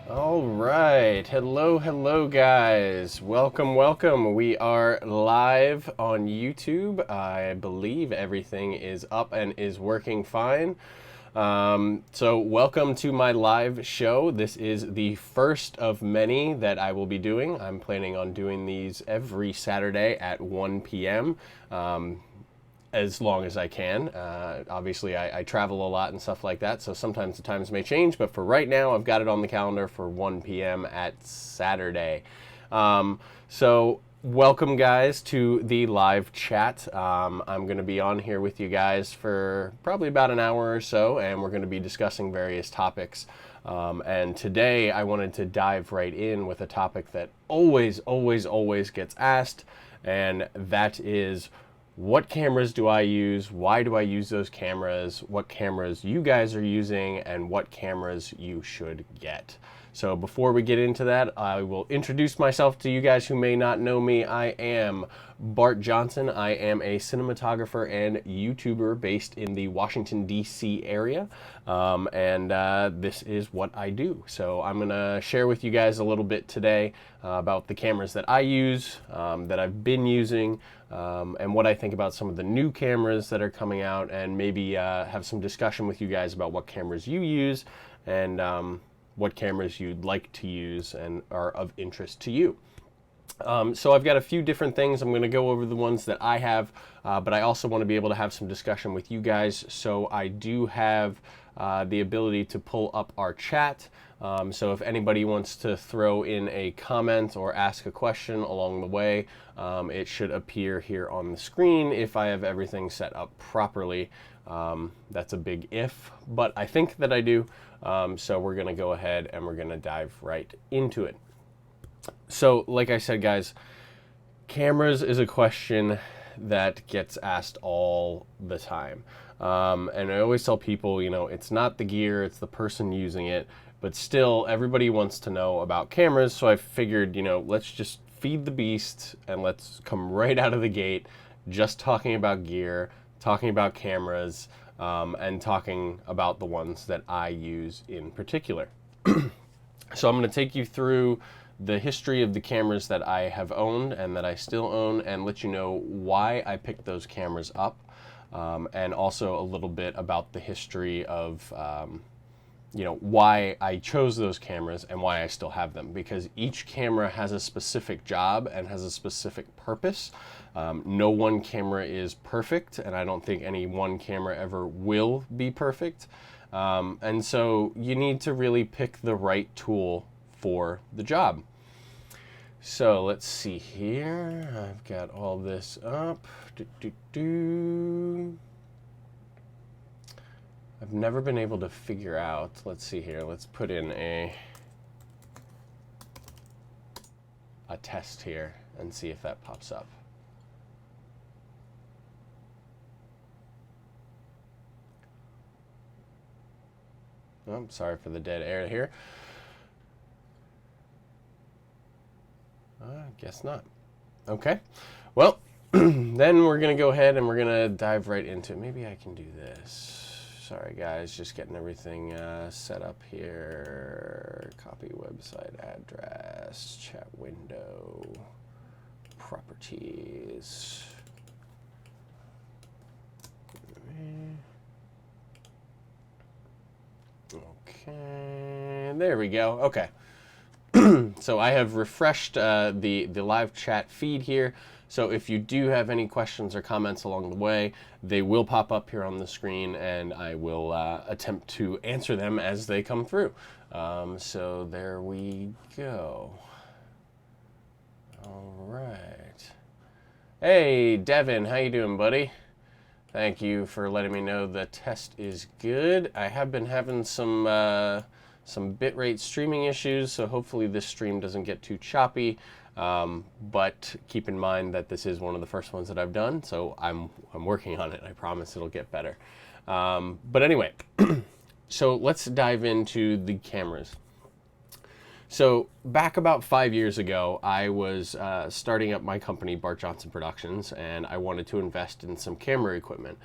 All right. Hello, guys. Welcome. We are live on YouTube. I believe everything is up and is working fine. So welcome to my live show. This is the first of many that I will be doing. I'm planning on doing these every Saturday at 1 p.m. As long as I can. Obviously, I travel a lot and stuff like that, so sometimes the times may change, but for right now, I've got it on the calendar for 1 p.m. at Saturday. So welcome, guys, to the live chat. I'm going to be on here with you guys for probably about an hour or so, and we're going to be discussing various topics. And today, I wanted to dive right in with a topic that always gets asked, and that is, what cameras do I use? Why do I use those cameras? What cameras you guys are using, and what cameras you should get. So before we get into that, I will introduce myself to you guys who may not know me. I am Bart Johnson. I am a cinematographer and YouTuber based in the Washington, D.C. area, and this is what I do. So I'm going to share with you guys a little bit today about the cameras that I use, that I've been using, and what I think about some of the new cameras that are coming out, and maybe have some discussion with you guys about what cameras you use and what cameras you'd like to use and are of interest to you. So I've got a few different things. I'm going to go over the ones that I have, but I also want to be able to have some discussion with you guys. So I do have the ability to pull up our chat. So if anybody wants to throw in a comment or ask a question along the way, it should appear here on the screen if I have everything set up properly. That's a big if, but I think that I do. So we're going to go ahead and we're going to dive right into it. So like I said, guys, cameras is a question that gets asked all the time. And I always tell people, you know, it's not the gear, it's the person using it. But still, everybody wants to know about cameras, so I figured, you know, let's just feed the beast and let's come right out of the gate just talking about gear, talking about cameras, and talking about the ones that I use in particular. So I'm going to take you through the history of the cameras that I have owned and that I still own, and let you know why I picked those cameras up, and also a little bit about the history of you know, why I chose those cameras and why I still have them, because each camera has a specific job and has a specific purpose. No one camera is perfect, and I don't think any one camera ever will be perfect. And so you need to really pick the right tool for the job. So let's see here. I've got all this up. I've never been able to figure out, let's see here, let's put in a test here and see if that pops up. Oh, I'm sorry for the dead air here. I guess not. Okay, well, then we're going to go ahead and we're going to dive right into it. Maybe I can do this. Sorry, guys, just getting everything set up here. Copy website address, chat window, properties. Okay, there we go. Okay. So I have refreshed the live chat feed here. So if you do have any questions or comments along the way, they will pop up here on the screen, and I will attempt to answer them as they come through. So there we go. All right. Hey, Devin, how you doing, buddy? Thank you for letting me know the test is good. I have been having some bitrate streaming issues, so hopefully this stream doesn't get too choppy. But keep in mind that this is one of the first ones that I've done, so I'm working on it. I promise it'll get better. But anyway, so let's dive into the cameras. So back about 5 years ago, I was starting up my company, Bart Johnson Productions, and I wanted to invest in some camera equipment.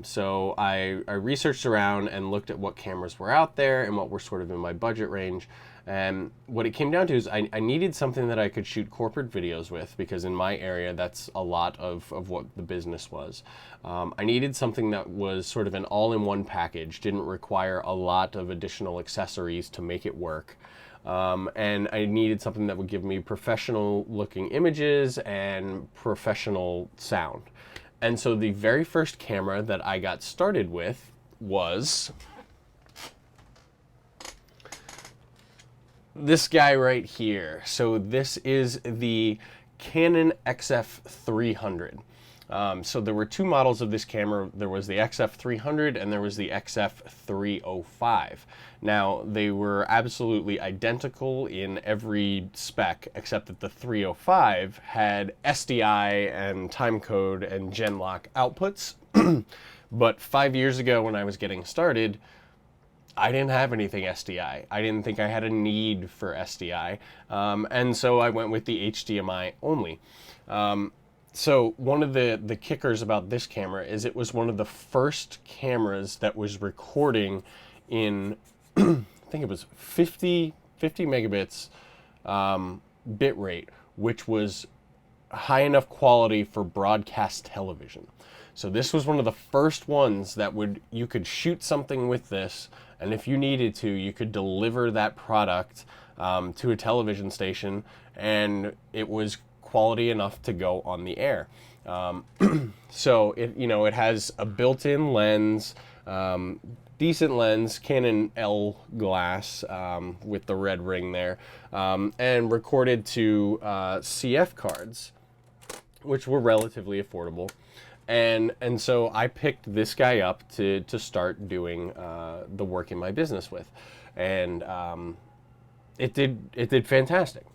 So I researched around and looked at what cameras were out there and what were sort of in my budget range. And what it came down to is I needed something that I could shoot corporate videos with, because in my area, that's a lot of what the business was. I needed something that was sort of an all-in-one package, didn't require a lot of additional accessories to make it work. And I needed something that would give me professional looking images and professional sound. And so the very first camera that I got started with was this guy right here. So this is the Canon Xf 300. So there were two models of this camera. There was the Xf 300 and there was the Xf 305. Now, they were absolutely identical in every spec, except that the 305 had SDI and timecode and Genlock outputs. But 5 years ago when I was getting started, I didn't have anything SDI. I didn't think I had a need for SDI. And so I went with the HDMI only. So one of the kickers about this camera is it was one of the first cameras that was recording in, I think it was 50 megabits bit rate, which was high enough quality for broadcast television. So this was one of the first ones that you could shoot something with this, and if you needed to, you could deliver that product to a television station, and it was quality enough to go on the air. So it has a built-in lens, decent lens, Canon L glass with the red ring there, and recorded to CF cards, which were relatively affordable. And so I picked this guy up to start doing the work in my business with, and it did fantastic.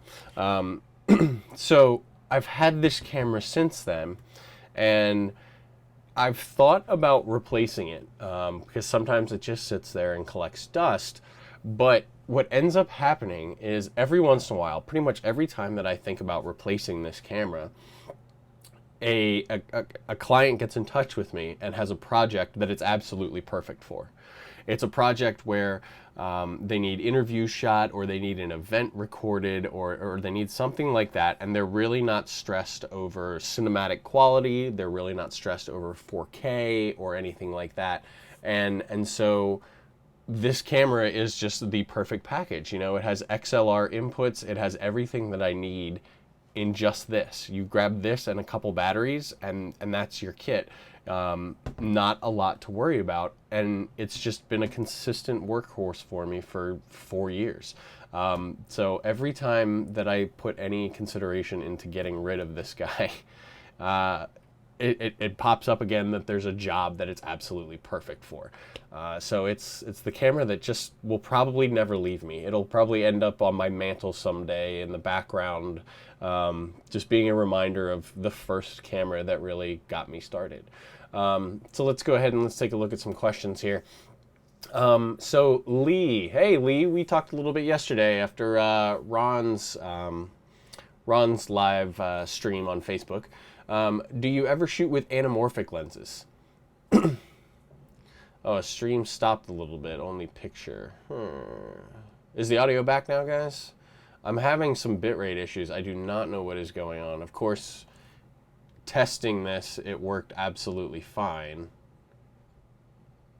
So I've had this camera since then, and I've thought about replacing it because sometimes it just sits there and collects dust. But what ends up happening is every once in a while, pretty much every time that I think about replacing this camera, a client gets in touch with me and has a project that it's absolutely perfect for. It's a project where they need interviews shot, or they need an event recorded, or they need something like that, and they're really not stressed over cinematic quality. They're really not stressed over 4K or anything like that. And so this camera is just the perfect package. It has XLR inputs. It has everything that I need in just this. You grab this and a couple batteries, and that's your kit. Not a lot to worry about, and it's just been a consistent workhorse for me for 4 years. So every time that I put any consideration into getting rid of this guy, it pops up again that there's a job that it's absolutely perfect for. So it's the camera that just will probably never leave me. It'll probably end up on my mantle someday in the background, just being a reminder of the first camera that really got me started. So let's go ahead and let's take a look at some questions here. So Lee, hey Lee, we talked a little bit yesterday after Ron's live stream on Facebook. Do you ever shoot with anamorphic lenses? Oh, stream stopped a little bit, only picture. Is the audio back now, guys? I'm having some bitrate issues. I do not know what is going on. Of course, testing this, it worked absolutely fine.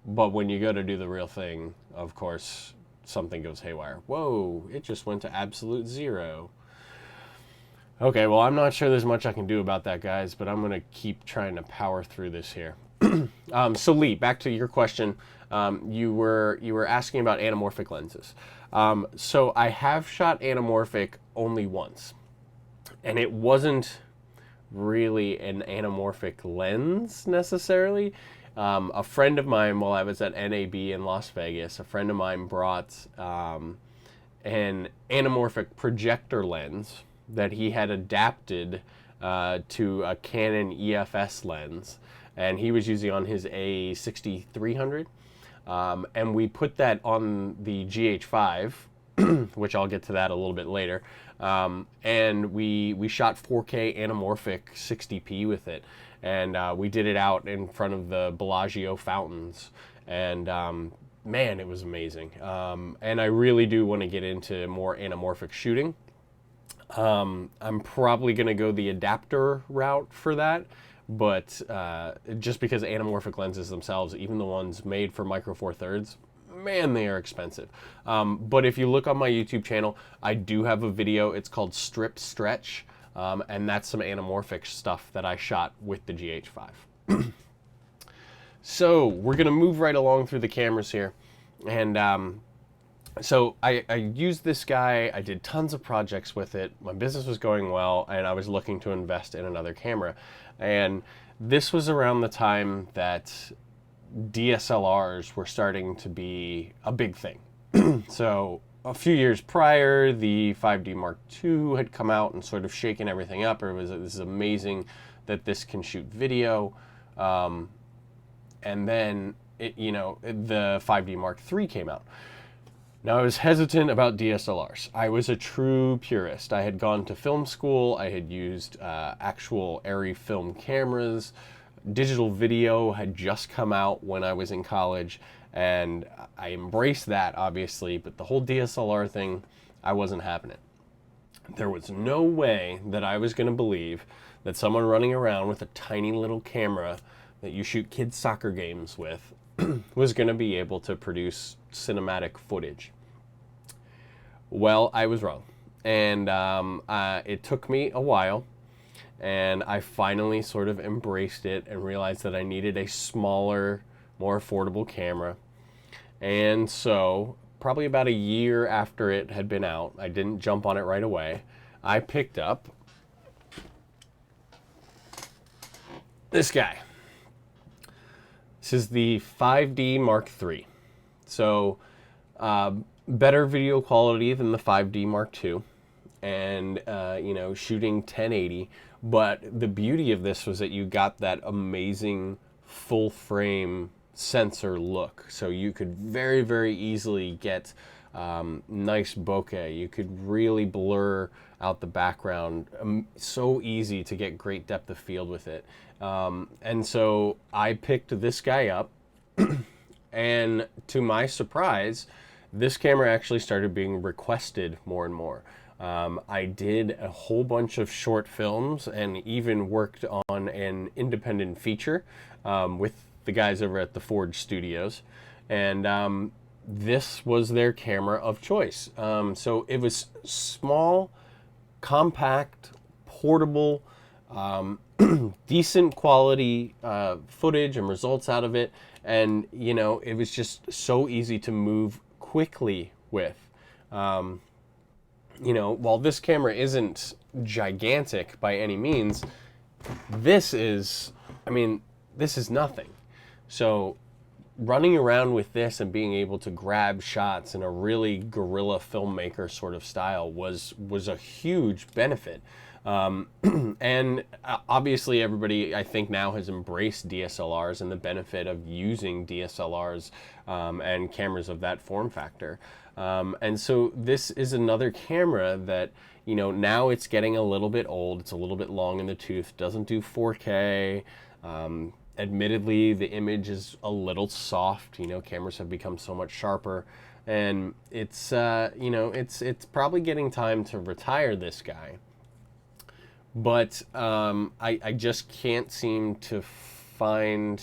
But when you go to do the real thing, of course, something goes haywire. Whoa, it just went to absolute zero. Okay, well, I'm not sure there's much I can do about that, guys, but I'm going to keep trying to power through this here. So Lee, back to your question. You were asking about anamorphic lenses. So I have shot anamorphic only once, and it wasn't really an anamorphic lens necessarily. A friend of mine, while I was at NAB in Las Vegas, a friend of mine brought an anamorphic projector lens that he had adapted to a Canon EFS lens, and he was using on his A6300. And we put that on the GH5, which I'll get to that a little bit later. And we shot 4K anamorphic 60p with it. And we did it out in front of the Bellagio fountains. And man, it was amazing. And I really do want to get into more anamorphic shooting. I'm probably going to go the adapter route for that, but just because anamorphic lenses themselves, even the ones made for Micro Four Thirds, man, they are expensive. But if you look on my YouTube channel, I do have a video. It's called Strip Stretch, and that's some anamorphic stuff that I shot with the GH5. So we're going to move right along through the cameras here. And so I used this guy. I did tons of projects with it. My business was going well, and I was looking to invest in another camera. And this was around the time that DSLRs were starting to be a big thing. So a few years prior, the 5D Mark II had come out and sort of shaken everything up. It was, this is amazing that this can shoot video. And then, the 5D Mark III came out. Now, I was hesitant about DSLRs. I was a true purist. I had gone to film school. I had used actual Arri film cameras. Digital video had just come out when I was in college, and I embraced that, obviously, but the whole DSLR thing, I wasn't having it. There was no way that I was going to believe that someone running around with a tiny little camera that you shoot kids' soccer games with was going to be able to produce cinematic footage. Well, I was wrong. And it took me a while, and I finally sort of embraced it and realized that I needed a smaller, more affordable camera. And so, probably about a year after it had been out, I didn't jump on it right away, I picked up this guy. This is the 5D Mark III. So, better video quality than the 5D Mark II, and shooting 1080. But the beauty of this was that you got that amazing full frame sensor look. So you could very, very easily get nice bokeh. You could really blur out the background. So easy to get great depth of field with it. And so I picked this guy up, and to my surprise, this camera actually started being requested more and more. I did a whole bunch of short films and even worked on an independent feature with the guys over at the Forge Studios. And this was their camera of choice. So it was small, compact, portable, decent quality footage and results out of it. And, it was just so easy to move quickly with. While this camera isn't gigantic by any means, this is nothing. So running around with this and being able to grab shots in a really guerrilla filmmaker sort of style was a huge benefit. And obviously everybody, I think, now has embraced DSLRs and the benefit of using DSLRs and cameras of that form factor. And so this is another camera that, now it's getting a little bit old. It's a little bit long in the tooth, doesn't do 4K. Admittedly, the image is a little soft. Cameras have become so much sharper. And it's, it's probably getting time to retire this guy. But I just can't seem to find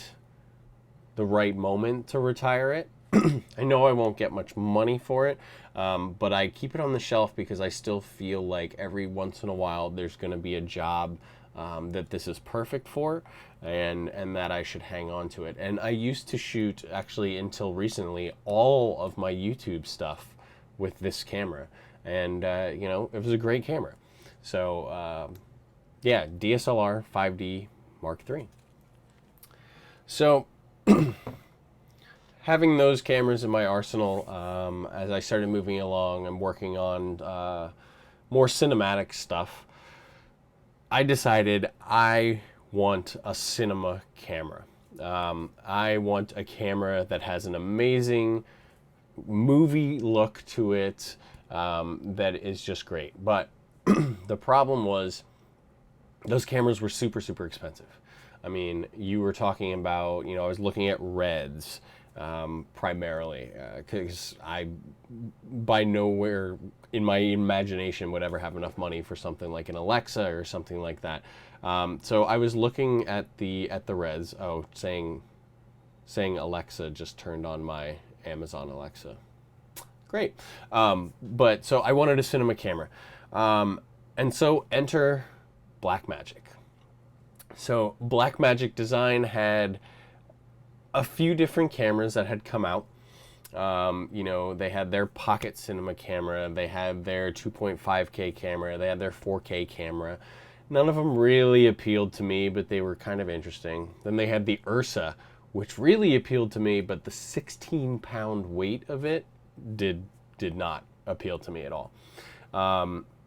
the right moment to retire it. I know I won't get much money for it, but I keep it on the shelf because I still feel like every once in a while there's going to be a job that this is perfect for, and that I should hang on to it. And I used to shoot, actually until recently, all of my YouTube stuff with this camera. And, it was a great camera. So, yeah, DSLR 5D Mark III. So, having those cameras in my arsenal, as I started moving along and working on more cinematic stuff, I decided I want a cinema camera. I want a camera that has an amazing movie look to it, that is just great. But the problem was, those cameras were super, super expensive. I mean, you were talking about, I was looking at Reds. primarily, because I, by nowhere in my imagination, would ever have enough money for something like an Alexa or something like that. So I was looking at the res. Oh, saying Alexa just turned on my Amazon Alexa. Great. But so I wanted a cinema camera. And so enter Blackmagic. So Blackmagic Design had a few different cameras that had come out. You know, they had their pocket cinema camera, they had their 2.5K camera, they had their 4K camera. None of them really appealed to me, but they were kind of interesting. Then they had the Ursa, which really appealed to me, but the 16-pound weight of it did not appeal to me at all.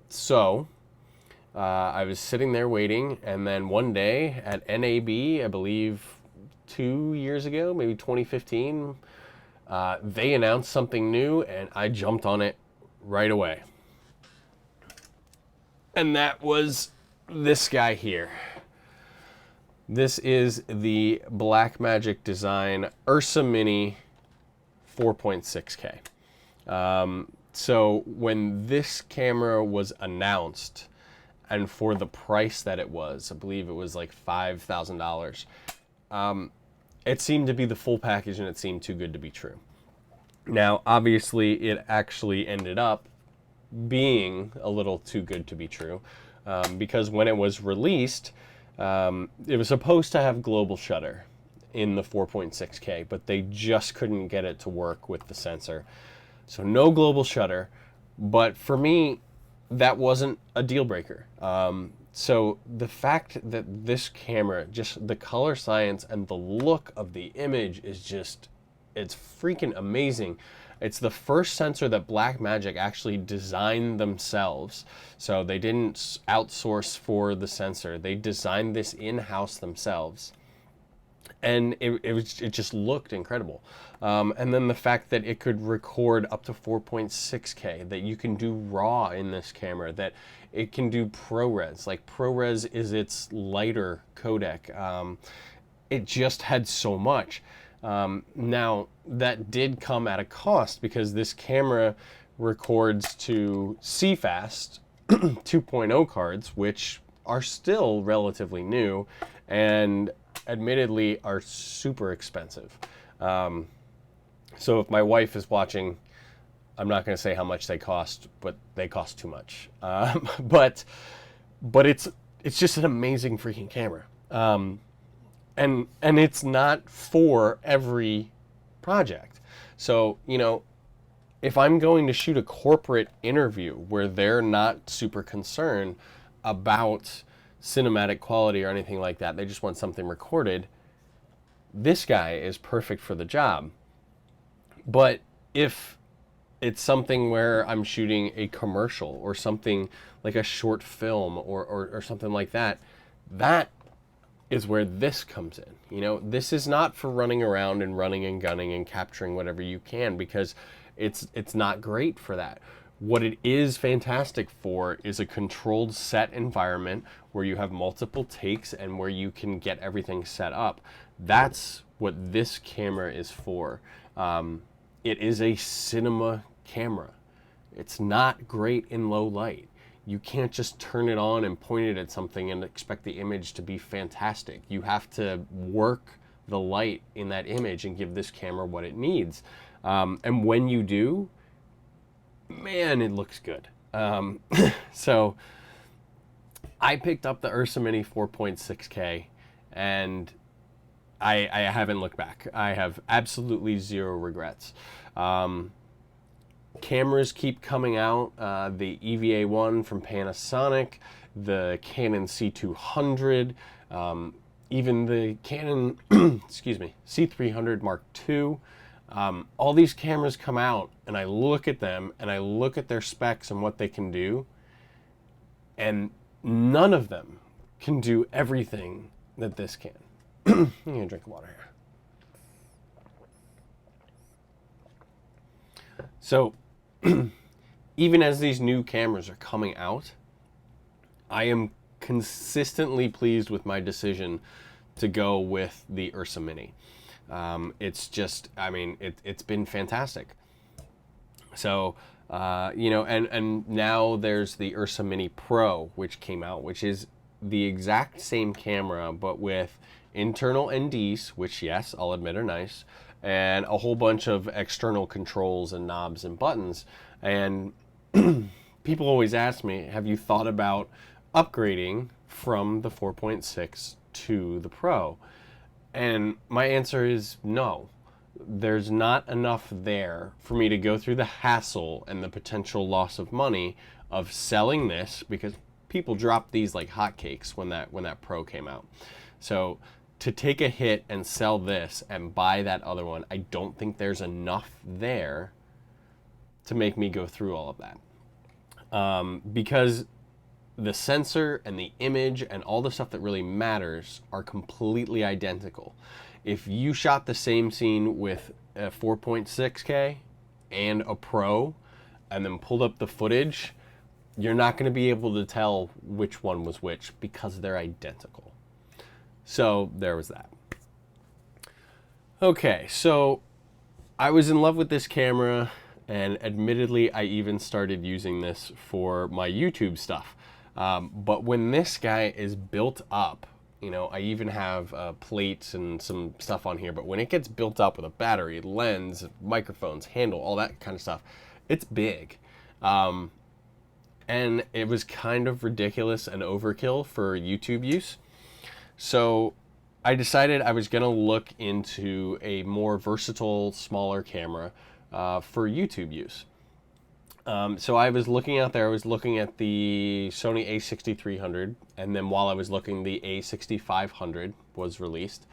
So I was sitting there waiting, and then one day at NAB, I believe 2 years ago, maybe 2015, they announced something new, and I jumped on it right away. And that was this guy here. This is the Blackmagic Design Ursa Mini 4.6K. So when this camera was announced, and for the price that it was, I believe it was like $5,000, it seemed to be the full package, and it seemed too good to be true. Now, obviously, it actually ended up being a little too good to be true, because when it was released, it was supposed to have global shutter in the 4.6K, but they just couldn't get it to work with the sensor. So no global shutter, but for me, that wasn't a deal breaker. So the fact that this camera, just the color science and the look of the image is just, it's freaking amazing. It's the first sensor that Blackmagic actually designed themselves. So they didn't outsource for the sensor. They designed this in-house themselves. And it just looked incredible. And then the fact that it could record up to 4.6K, that you can do RAW in this camera, that it can do ProRes. Like ProRes is its lighter codec. It just had so much. Now, that did come at a cost, because this camera records to CFast 2.0 cards, which are still relatively new and admittedly are super expensive. So if my wife is watching, I'm not going to say how much they cost, but they cost too much. But it's just an amazing freaking camera. And it's not for every project. So, you know, if I'm going to shoot a corporate interview where they're not super concerned about cinematic quality or anything like that, they just want something recorded, this guy is perfect for the job. But if it's something where I'm shooting a commercial or something like a short film or something like that, that is where this comes in. You know, this is not for running around and running and gunning and capturing whatever you can, because it's not great for that. What it is fantastic for is a controlled set environment where you have multiple takes and where you can get everything set up. That's what this camera is for. It is a cinema camera. It's not great in low light. You can't just turn it on and point it at something and expect the image to be fantastic. You have to work the light in that image and give this camera what it needs. And when you do, man, it looks good. So I picked up the Ursa Mini 4.6K, and I haven't looked back. I have absolutely zero regrets. Cameras keep coming out. The EVA1 from Panasonic, the Canon C200, even the Canon excuse me, C300 Mark II. All these cameras come out, and I look at them, and I look at their specs and what they can do, and none of them can do everything that this can. I'm gonna drink water here. So, even as these new cameras are coming out, I am consistently pleased with my decision to go with the Ursa Mini. It's just, I mean, it's been fantastic. So, you know, and now there's the Ursa Mini Pro, which came out, which is the exact same camera, but with internal NDs, which, yes, I'll admit are nice, and a whole bunch of external controls and knobs and buttons. And people always ask me, have you thought about upgrading from the 4.6 to the Pro? And my answer is no. There's not enough there for me to go through the hassle and the potential loss of money of selling this, because people dropped these like hotcakes when that Pro came out. So to take a hit and sell this and buy that other one, I don't think there's enough there to make me go through all of that. Because the sensor and the image and all the stuff that really matters are completely identical. If you shot the same scene with a 4.6K and a Pro and then pulled up the footage, you're not going to be able to tell which one was which because they're identical. So there was that. Okay, so I was in love with this camera, and admittedly I even started using this for my YouTube stuff. But when this guy is built up, you know, I even have plates and some stuff on here, but when it gets built up with a battery, lens, microphones, handle, all that kind of stuff, it's big. And it was kind of ridiculous and overkill for YouTube use. So I decided I was going to look into a more versatile, smaller camera for YouTube use. So I was looking out there, I was looking at the Sony a6300, and then while I was looking, the a6500 was released.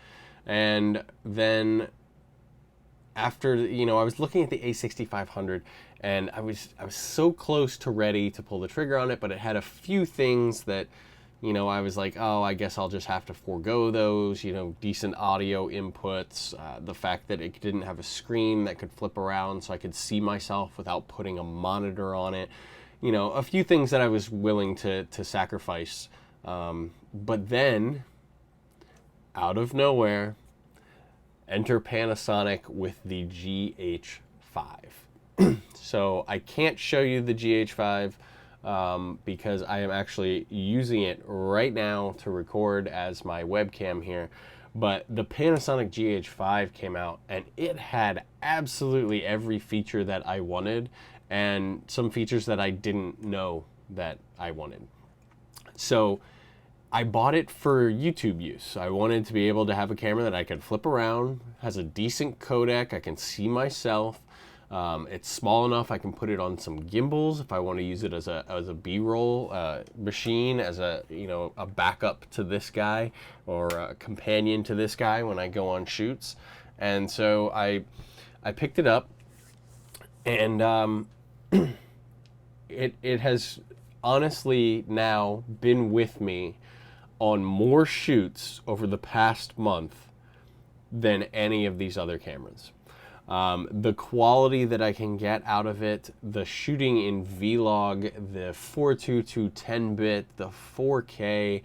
And then after, you know, I was looking at the a6500, and I was so close to ready to pull the trigger on it, but it had a few things that, you know, I was like, oh, I guess I'll just have to forego those, you know, decent audio inputs, the fact that it didn't have a screen that could flip around so I could see myself without putting a monitor on it. You know, a few things that I was willing to sacrifice. But then, out of nowhere, enter Panasonic with the Gh4. So I can't show you the Gh4 because I am actually using it right now to record as my webcam here. But the Panasonic Gh4 came out, and it had absolutely every feature that I wanted, and some features that I didn't know that I wanted. So I bought it for YouTube use. I wanted to be able to have a camera that I could flip around, has a decent codec, I can see myself. It's small enough I can put it on some gimbals if I want to use it as a B-roll machine, as a, you know, a backup to this guy or a companion to this guy when I go on shoots. And so I picked it up, and it has honestly now been with me on more shoots over the past month than any of these other cameras. The quality that I can get out of it, the shooting in Vlog, the 422 10-bit, the 4K,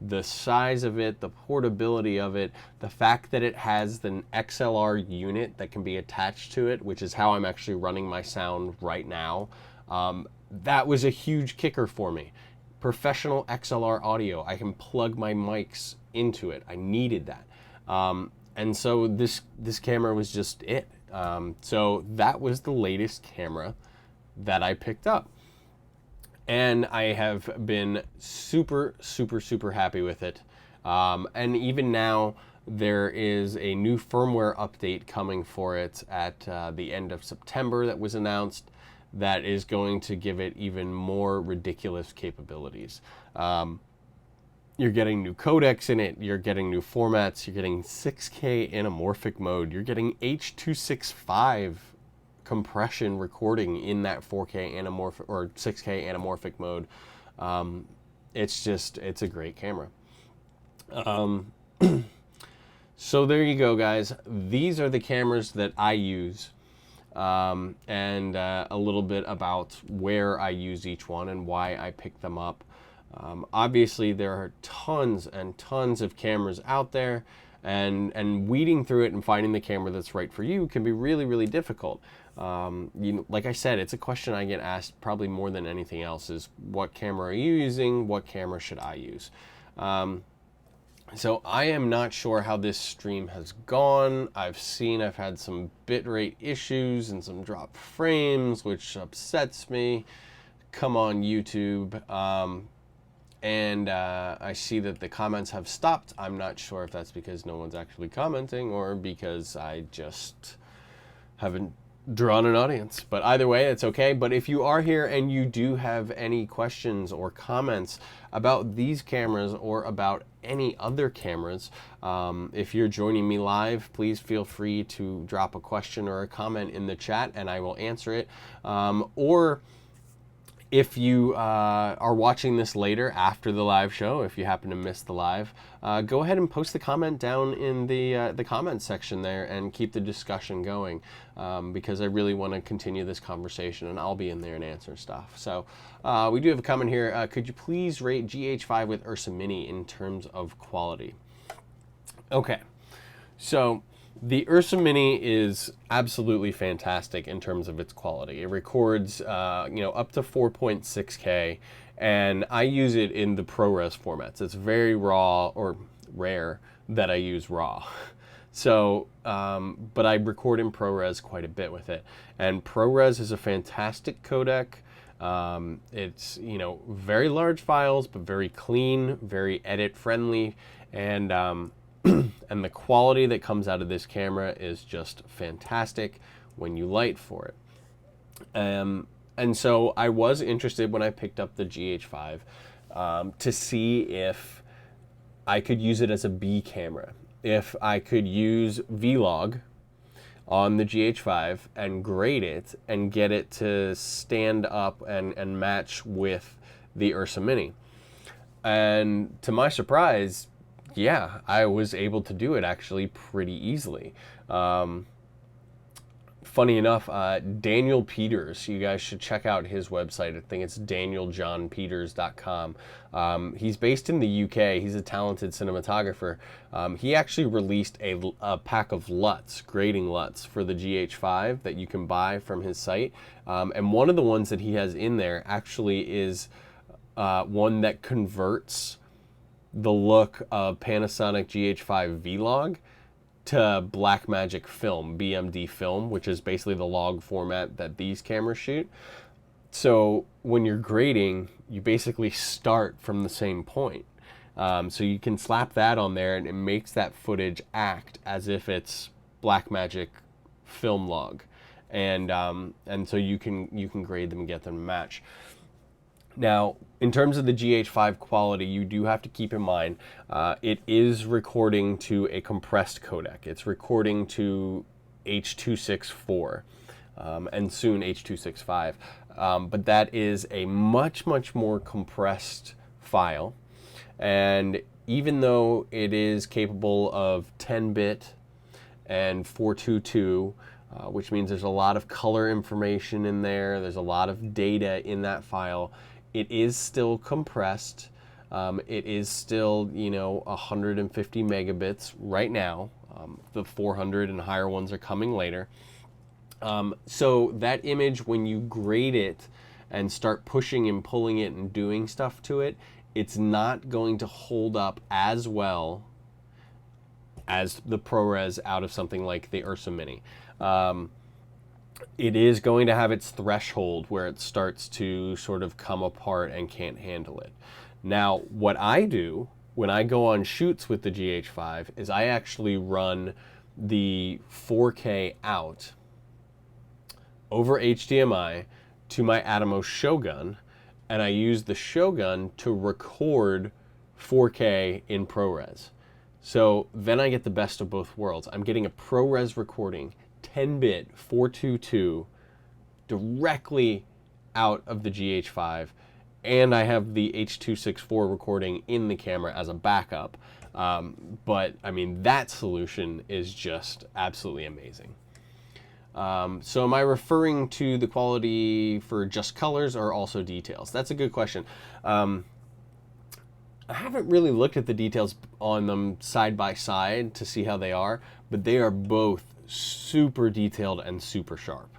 the size of it, the portability of it, the fact that it has an XLR unit that can be attached to it, which is how I'm actually running my sound right now, that was a huge kicker for me. Professional XLR audio, I can plug my mics into it. I needed that. And so this camera was just it. So that was the latest camera that I picked up. And I have been super, super, super happy with it. And even now, there is a new firmware update coming for it at the end of September that was announced that is going to give it even more ridiculous capabilities. You're getting new codecs in it, you're getting new formats, you're getting 6K anamorphic mode, you're getting H.265 compression recording in that 4K anamorphic or 6K anamorphic mode. It's a great camera. So there you go, guys. These are the cameras that I use, and a little bit about where I use each one and why I pick them up. Obviously, there are tons and tons of cameras out there, and weeding through it and finding the camera that's right for you can be really, really difficult. Like I said, it's a question I get asked probably more than anything else is, what camera are you using? What camera should I use? So I am not sure how this stream has gone. I've had some bitrate issues and some dropped frames, which upsets me. Come on, YouTube. And I see that the comments have stopped. I'm not sure if that's because no one's actually commenting or because I just haven't drawn an audience, but either way, it's okay. But if you are here and you do have any questions or comments about these cameras or about any other cameras, if you're joining me live, please feel free to drop a question or a comment in the chat and I will answer it. Or if you are watching this later after the live show, if you happen to miss the live, go ahead and post the comment down in the comment section there and keep the discussion going, because I really want to continue this conversation and I'll be in there and answer stuff. So we do have a comment here. Could you please rate Gh5 with Ursa Mini in terms of quality? Okay, so the Ursa Mini is absolutely fantastic in terms of its quality. It records, up to 4.6K, and I use it in the ProRes formats. It's very raw, or rare that I use RAW. So, but I record in ProRes quite a bit with it, and ProRes is a fantastic codec. It's very large files, but very clean, very edit friendly, and and the quality that comes out of this camera is just fantastic when you light for it. And so I was interested when I picked up the Gh5 to see if I could use it as a B camera, if I could use Vlog on the Gh5 and grade it and get it to stand up and match with the Ursa Mini. And to my surprise, yeah, I was able to do it actually pretty easly. Funny enough, Daniel Peters, you guys should check out his website. I think it's danieljohnpeters.com. He's based in the UK. He's a talented cinematographer. He actually released a pack of LUTs, grading LUTs for the Gh5 that you can buy from his site. And one of the ones that he has in there actually is one that converts the look of Panasonic Gh5 Vlog to Blackmagic film, BMD film, which is basically the log format that these cameras shoot. So when you're grading, you basically start from the same point. So you can slap that on there and it makes that footage act as if it's Blackmagic film log. And so you can grade them and get them to match. Now, in terms of the Gh5 quality, you do have to keep in mind it is recording to a compressed codec. It's recording to H.264 and soon H.265. But that is a much, much more compressed file. And even though it is capable of 10-bit and 422, which means there's a lot of color information in there, there's a lot of data in that file, it is still compressed. It is still, 150 megabits right now. The 400 and higher ones are coming later. So that image, when you grade it and start pushing and pulling it and doing stuff to it, it's not going to hold up as well as the ProRes out of something like the Ursa Mini. It is going to have its threshold where it starts to sort of come apart and can't handle it. Now, what I do when I go on shoots with the Gh5 is I actually run the 4K out over HDMI to my Atomos Shogun, and I use the Shogun to record 4K in ProRes. So then I get the best of both worlds. I'm getting a ProRes recording, 10-bit 422, directly out of the Gh5, and I have the H.264 recording in the camera as a backup. But I mean, that solution is just absolutely amazing. So am I referring to the quality for just colors or also details? That's a good question. I haven't really looked at the details on them side by side to see how they are, but they are both super detailed and super sharp.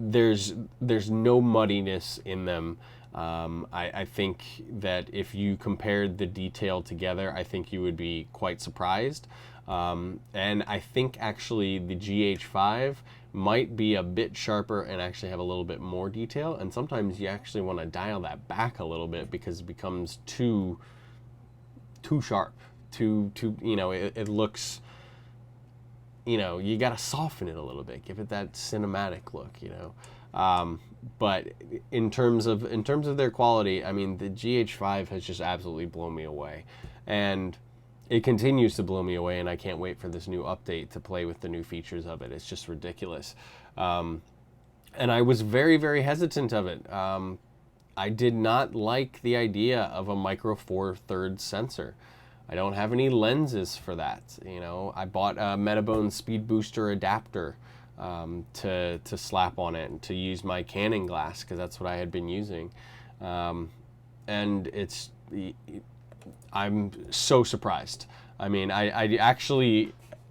There's no muddiness in them. I think that if you compared the detail together, I think you would be quite surprised. And I think actually the GH5 might be a bit sharper and actually have a little bit more detail. And sometimes you actually want to dial that back a little bit because it becomes too sharp. It looks, you got to soften it a little bit, give it that cinematic look, but in terms of their quality, I mean, the GH5 has just absolutely blown me away, and it continues to blow me away, and I can't wait for this new update to play with the new features of it. It's just ridiculous. And I was very, very hesitant of it. I did not like the idea of a micro four thirds sensor. I don't have any lenses for that. I bought a Metabone speed booster adapter to slap on it and to use my Canon glass, because that's what I had been using. And I'm so surprised. I mean, I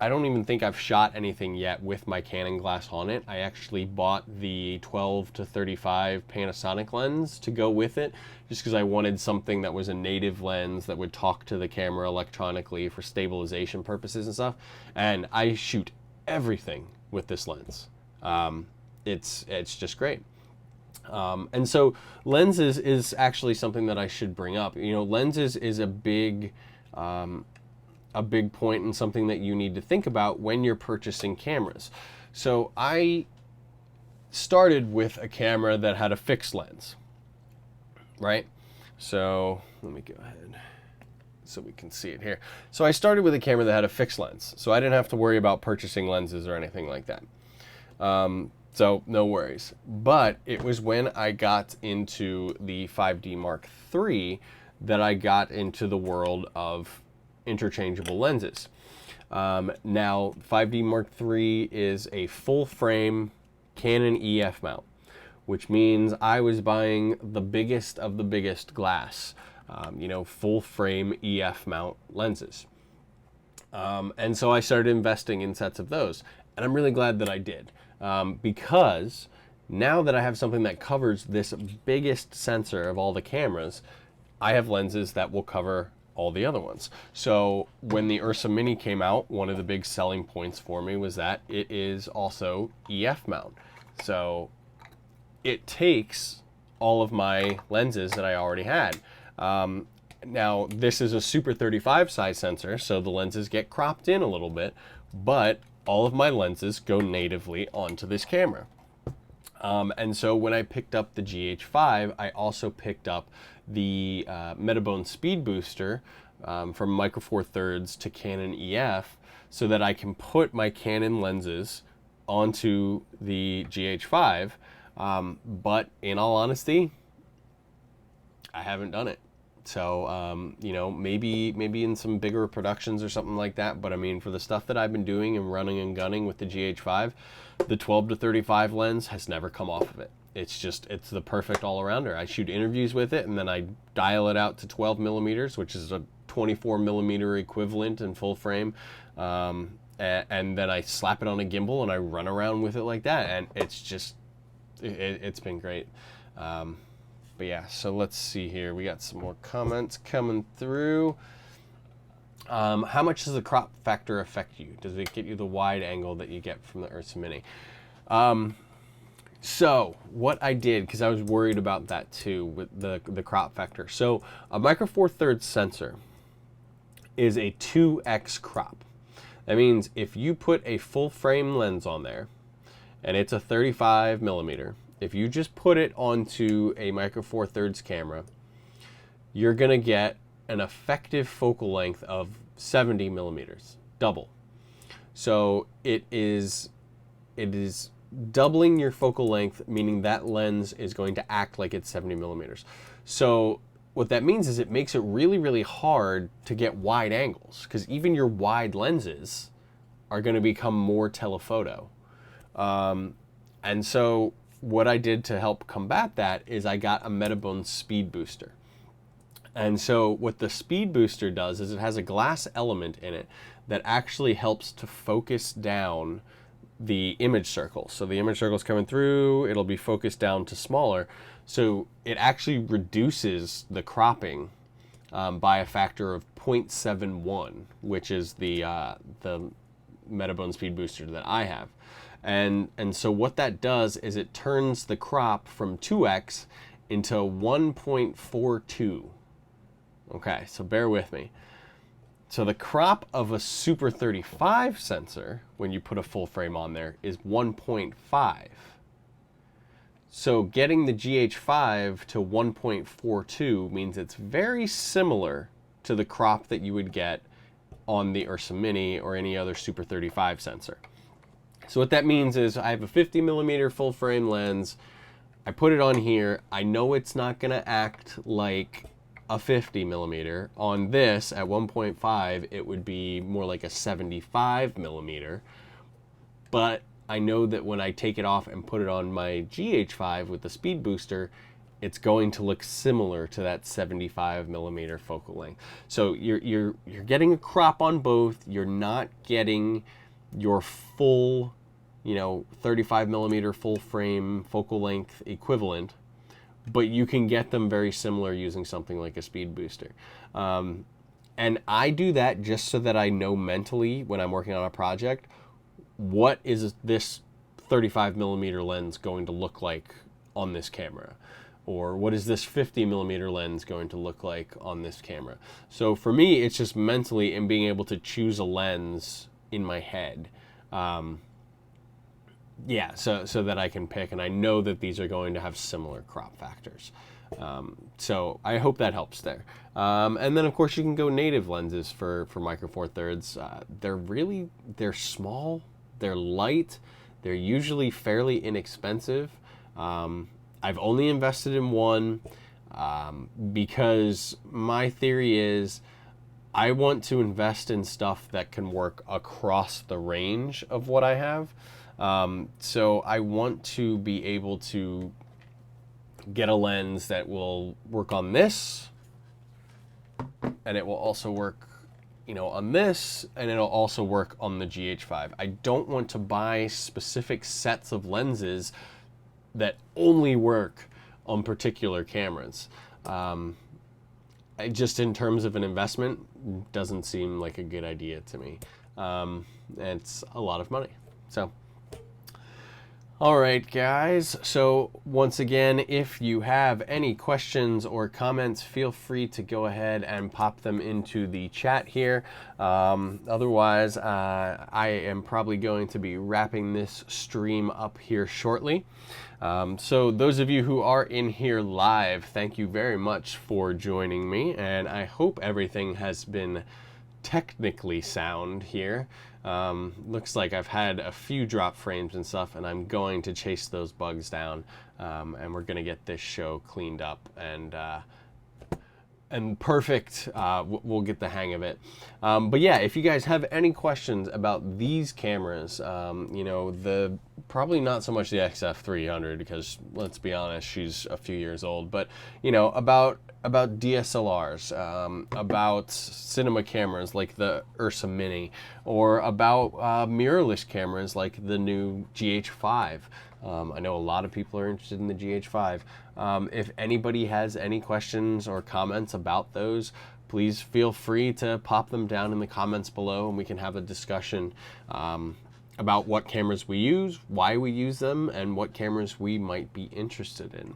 don't even think I've shot anything yet with my Canon glass on it. I actually bought the 12-35 Panasonic lens to go with it, just because I wanted something that was a native lens that would talk to the camera electronically for stabilization purposes and stuff. And I shoot everything with this lens. It's just great. And so lenses is actually something that I should bring up. Lenses is a big point and something that you need to think about when you're purchasing cameras. So I started with a camera that had a fixed lens, right? So let me go ahead so we can see it here. So I started with a camera that had a fixed lens, so I didn't have to worry about purchasing lenses or anything like that. So no worries. But it was when I got into the 5D Mark III that I got into the world of interchangeable lenses. Now, 5D Mark III is a full frame Canon EF mount, which means I was buying the biggest of the biggest glass, full frame EF mount lenses. And so I started investing in sets of those, and I'm really glad that I did, because now that I have something that covers this biggest sensor of all the cameras, I have lenses that will cover all the other ones. So when the Ursa Mini came out, one of the big selling points for me was that it is also EF mount. So it takes all of my lenses that I already had. Now this is a Super 35 size sensor, so the lenses get cropped in a little bit, but all of my lenses go natively onto this camera. And so when I picked up the GH5, I also picked up the Metabone speed booster from Micro Four Thirds to Canon EF, so that I can put my Canon lenses onto the GH5. But in all honesty, I haven't done it. So, maybe in some bigger productions or something like that. But I mean, for the stuff that I've been doing and running and gunning with the GH5, the 12-35 lens has never come off of it. It's the perfect all-arounder. I shoot interviews with it, and then I dial it out to 12 millimeters, which is a 24 millimeter equivalent in full frame. And then I slap it on a gimbal and I run around with it like that. And it's been great. But yeah, so let's see here. We got some more comments coming through. How much does the crop factor affect you? Does it get you the wide angle that you get from the Ursa Mini? So what I did, because I was worried about that too with the crop factor. So a Micro Four Thirds sensor is a 2x crop. That means if you put a full frame lens on there, and it's a 35 millimeter, if you just put it onto a Micro Four Thirds camera, you're gonna get an effective focal length of 70 millimeters, double. So it is doubling your focal length, meaning that lens is going to act like it's 70 millimeters. So what that means is it makes it really, really hard to get wide angles, because even your wide lenses are going to become more telephoto. And so what I did to help combat that is I got a Metabone speed booster. And so what the speed booster does is it has a glass element in it that actually helps to focus down the image circle. So the image circle is coming through, it'll be focused down to smaller. So it actually reduces the cropping by a factor of 0.71, which is the Metabone speed booster that I have. And so what that does is it turns the crop from 2x into 1.42. Okay, so bear with me. So the crop of a Super 35 sensor, when you put a full frame on there, is 1.5. So getting the GH5 to 1.42 means it's very similar to the crop that you would get on the Ursa Mini or any other Super 35 sensor. So what that means is I have a 50mm full frame lens. I put it on here. I know it's not going to act like a 50mm. On this at 1.5, it would be more like a 75mm. But I know that when I take it off and put it on my GH5 with the speed booster, it's going to look similar to that 75mm focal length. So you're getting a crop on both. You're not getting your full, 35mm full frame focal length equivalent, but you can get them very similar using something like a speed booster. And I do that just so that I know mentally when I'm working on a project, what is this 35mm lens going to look like on this camera? Or what is this 50mm lens going to look like on this camera? So for me, it's just mentally and being able to choose a lens in my head. Yeah, so that I can pick, and I know that these are going to have similar crop factors. So I hope that helps there. And then of course you can go native lenses for Micro Four Thirds. They're small, they're light, they're usually fairly inexpensive. I've only invested in one because my theory is I want to invest in stuff that can work across the range of what I have. So I want to be able to get a lens that will work on this, and it will also work, on this, and it'll also work on the GH5. I don't want to buy specific sets of lenses that only work on particular cameras. Just in terms of an investment, doesn't seem like a good idea to me. It's a lot of money. So, all right, guys. So once again, if you have any questions or comments, feel free to go ahead and pop them into the chat here. Otherwise, I am probably going to be wrapping this stream up here shortly. So those of you who are in here live, thank you very much for joining me, and I hope everything has been technically sound here. Looks like I've had a few drop frames and stuff, and I'm going to chase those bugs down, and we're going to get this show cleaned up and perfect. We'll get the hang of it. But yeah, if you guys have any questions about these cameras, probably not so much the XF 300, because let's be honest, she's a few years old, but about DSLRs, about cinema cameras like the Ursa Mini, or about mirrorless cameras like the new GH5. I know a lot of people are interested in the GH5. If anybody has any questions or comments about those, please feel free to pop them down in the comments below, and we can have a discussion about what cameras we use, why we use them, and what cameras we might be interested in.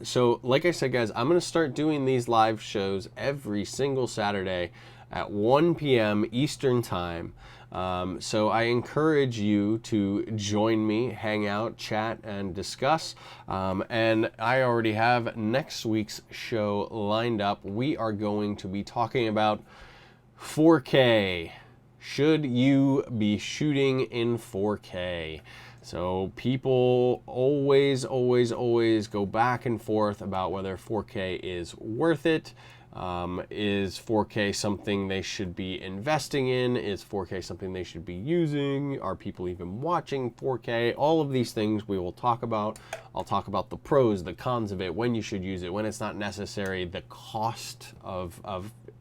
So like I said, guys, I'm going to start doing these live shows every single Saturday at 1 p.m. Eastern Time. So I encourage you to join me, hang out, chat, and discuss. And I already have next week's show lined up. We are going to be talking about 4K. Should you be shooting in 4K? So people always go back and forth about whether 4K is worth it. Is 4K something they should be investing in? Is 4K something they should be using? Are people even watching 4K? All of these things we will talk about. I'll talk about the pros, the cons of it, when you should use it, when it's not necessary, the cost of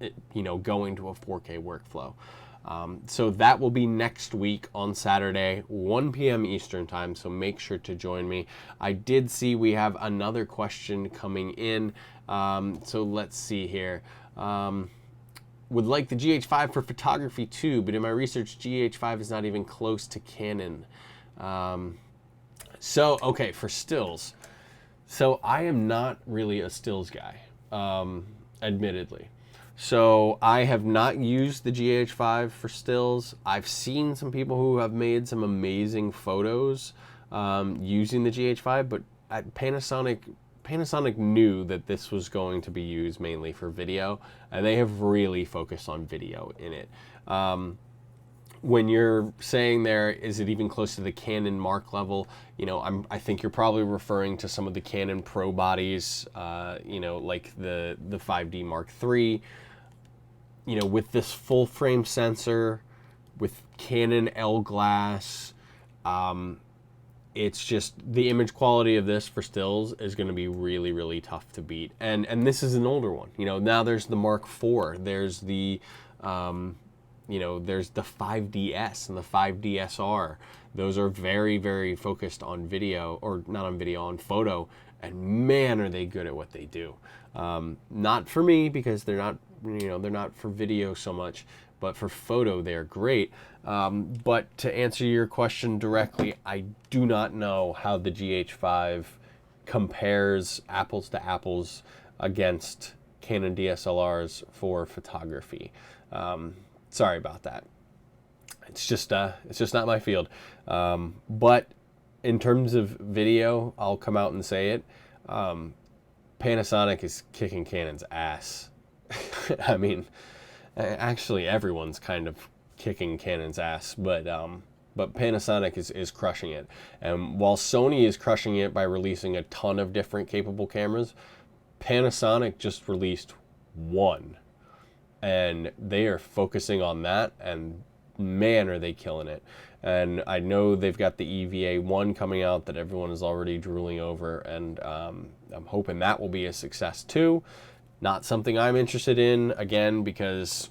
it, you know, going to a 4K workflow. So that will be next week on Saturday, 1 p.m. Eastern time, so make sure to join me. I did see we have another question coming in, so let's see here. Would like the Gh5 for photography too, but in my research, Gh5 is not even close to Canon. So, okay, for stills. So I am not really a stills guy, admittedly. So I have not used the Gh5 for stills. I've seen some people who have made some amazing photos using the Gh5, but at Panasonic knew that this was going to be used mainly for video, and they have really focused on video in it. When you're saying there, is it even close to the Canon Mark level? You know, I think you're probably referring to some of the Canon Pro bodies, you know, like the 5D Mark III. You know, with this full frame sensor, with Canon L glass, it's just the image quality of this for stills is going to be really, really tough to beat. And this is an older one. You know, now there's the Mark IV. There's the you know, there's the 5DS and the 5DSR. Those are very, very focused on video, or not on video, on photo, and man, are they good at what they do. Not for me, because they're not, you know, they're not for video so much, but for photo, they're great. But to answer your question directly, I do not know how the Gh5 compares apples to apples against Canon DSLRs for photography. Sorry about that. It's just not my field. But in terms of video, I'll come out and say it. Panasonic is kicking Canon's ass. I mean, actually everyone's kind of kicking Canon's ass, but Panasonic is crushing it. And while Sony is crushing it by releasing a ton of different capable cameras, Panasonic just released one. And they are focusing on that, and man, are they killing it. And I know they've got the EVA1 coming out that everyone is already drooling over, and I'm hoping that will be a success too. Not something I'm interested in, again, because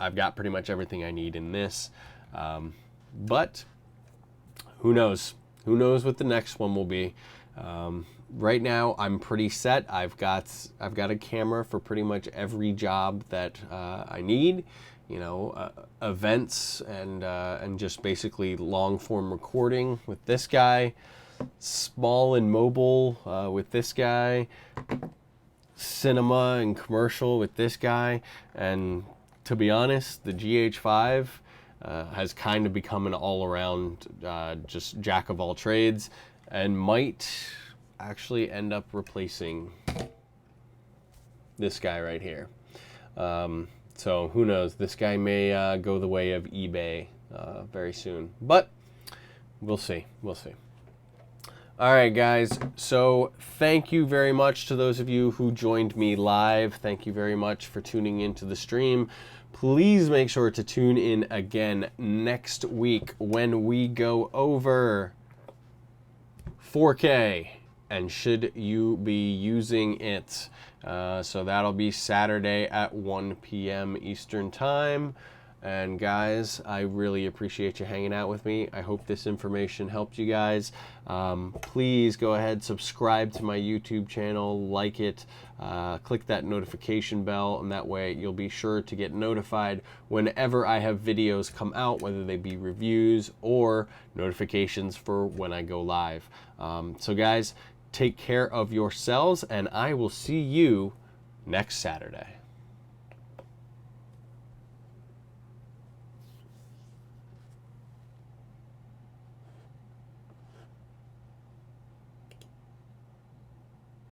I've got pretty much everything I need in this. But who knows? Who knows what the next one will be? Right now, I'm pretty set. I've got a camera for pretty much every job that I need. You know, events and just basically long form recording with this guy, small and mobile with this guy, cinema and commercial with this guy, and to be honest, the Gh5 has kind of become an all-around just jack of all trades, and might actually end up replacing this guy right here. So who knows? This guy may go the way of eBay very soon, but we'll see. We'll see. All right, guys. So thank you very much to those of you who joined me live. Thank you very much for tuning into the stream. Please make sure to tune in again next week when we go over 4K and should you be using it. So that'll be Saturday at 1 p.m. Eastern Time. And guys, I really appreciate you hanging out with me. I hope this information helped you guys. Please go ahead, subscribe to my YouTube channel, like it, click that notification bell, and that way you'll be sure to get notified whenever I have videos come out, whether they be reviews or notifications for when I go live. So guys, take care of yourselves, and I will see you next Saturday.